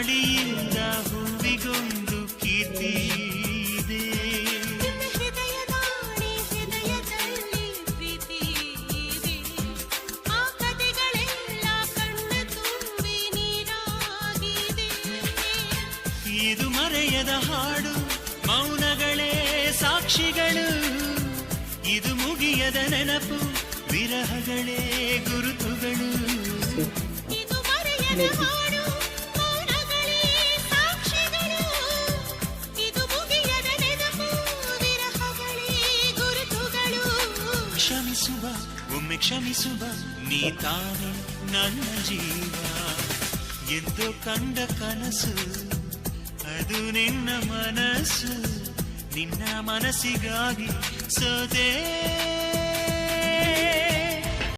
ಗಾಳಿಯಿಂದ ಹೂವಿಗೊಂದು ಕೀರ್ತಿ ಇದೆ. ಹೃದಯದಾಣೆ ಹೃದಯದಲ್ಲಿ ಪ್ರೀತಿ ಇದೆ. ಆ ಕಥೆಗಳೆಲ್ಲ ಕಣ್ಣ ತುಂಬಿ ನೀರಾಗಿದೆ. ಇದು ಮರೆಯದ ಹಾಡು, ಮೌನಗಳೇ ಸಾಕ್ಷಿಗಳು. ಇದು ಮುಗಿಯದ ನೆನಪು, ವಿರಹಗಳೇ ಗುರುತುಗಳು. ಇದು ಮರೆಯದ ಹಾಡು, ಮೌನಗಳೇ ಸಾಕ್ಷಿಗಳು. ಇದು ಮುಗಿಯದ ನೆನಪು, ವಿರಹಗಳೇ ಗುರುತುಗಳು. ಕ್ಷಮಿಸುವ, ಒಮ್ಮೆ ಕ್ಷಮಿಸುವ, ನೀ ತಾನೇ ನನ್ನ ಜೀವ. ಎಂದು ಕಂಡ ಕನಸು ಅದು ನಿನ್ನ ಮನಸ್ಸು. ನಿನ್ನ ಮನಸ್ಸಿಗಾಗಿ ಸೋದೆ.